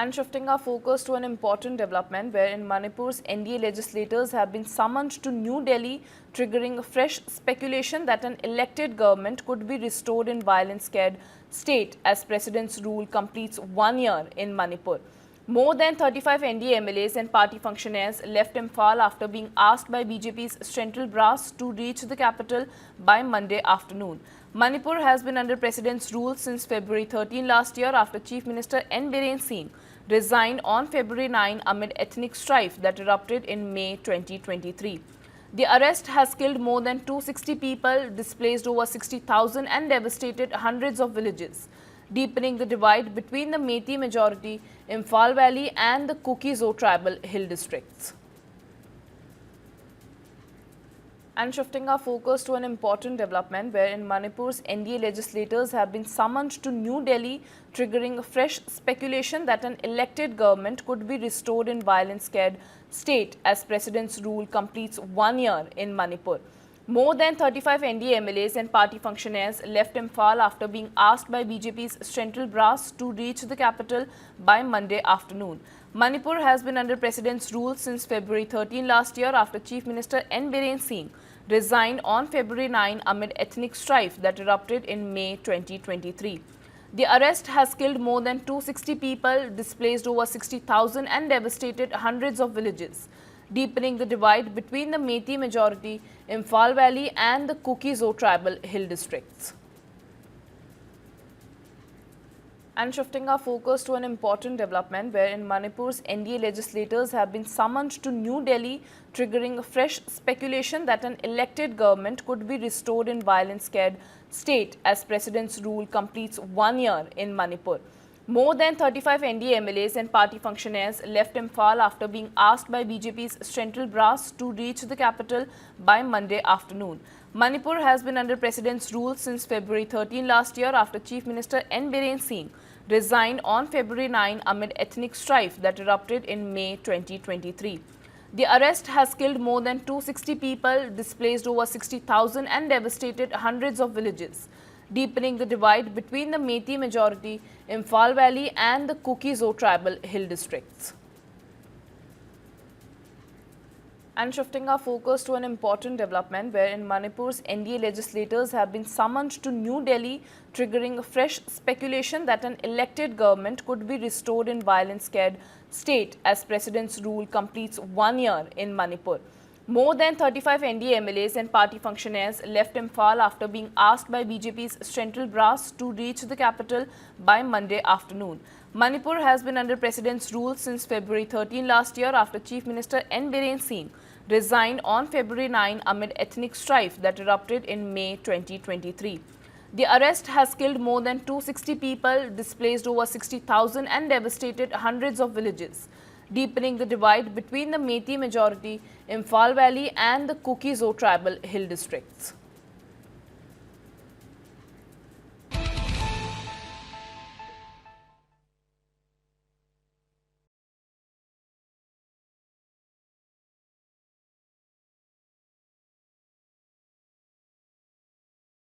And shifting our focus to an important development wherein Manipur's NDA legislators have been summoned to New Delhi, triggering fresh speculation that an elected government could be restored in violence-scared state as President's rule completes 1 year in Manipur. More than 35 NDA MLAs and party functionaries left Imphal after being asked by BJP's central brass to reach the capital by Monday afternoon. Manipur has been under President's rule since February 13 last year after Chief Minister N. Biren Singh resigned on February 9 amid ethnic strife that erupted in May 2023. The arrest has killed more than 260 people, displaced over 60,000 and devastated hundreds of villages, deepening the divide between the Meitei majority Imphal Valley and the Kuki-Zo tribal hill districts. And shifting our focus to an important development wherein Manipur's NDA legislators have been summoned to New Delhi, triggering fresh speculation that an elected government could be restored in violence-scared state as President's rule completes 1 year in Manipur. More than 35 NDA MLAs and party functionaries left Imphal after being asked by BJP's central brass to reach the capital by Monday afternoon. Manipur has been under President's rule since February 13 last year after Chief Minister N. Biren Singh resigned on February 9 amid ethnic strife that erupted in May 2023. The arrest has killed more than 260 people, displaced over 60,000 and devastated hundreds of villages, deepening the divide between the Meitei majority Imphal Valley and the Kuki-Zo tribal hill districts. And shifting our focus to an important development wherein Manipur's NDA legislators have been summoned to New Delhi, triggering fresh speculation that an elected government could be restored in violence-scared state as President's rule completes 1 year in Manipur. More than 35 NDA MLAs and party functionaries left Imphal after being asked by BJP's central brass to reach the capital by Monday afternoon. Manipur has been under President's rule since February 13 last year after Chief Minister N. Biren Singh resigned on February 9 amid ethnic strife that erupted in May 2023. The arrest has killed more than 260 people, displaced over 60,000 and devastated hundreds of villages, deepening the divide between the Meitei majority Imphal Valley and the Kuki-Zo tribal hill districts. And shifting our focus to an important development wherein Manipur's NDA legislators have been summoned to New Delhi, triggering fresh speculation that an elected government could be restored in violence-scared state as President's rule completes 1 year in Manipur. More than 35 NDA MLAs and party functionaries left Imphal after being asked by BJP's central brass to reach the capital by Monday afternoon. Manipur has been under President's rule since February 13 last year after Chief Minister N. Biren Singh resigned on February 9 amid ethnic strife that erupted in May 2023. The arrest has killed more than 260 people, displaced over 60,000 and devastated hundreds of villages, deepening the divide between the Meitei majority Imphal Valley and the Kuki-Zo tribal hill districts.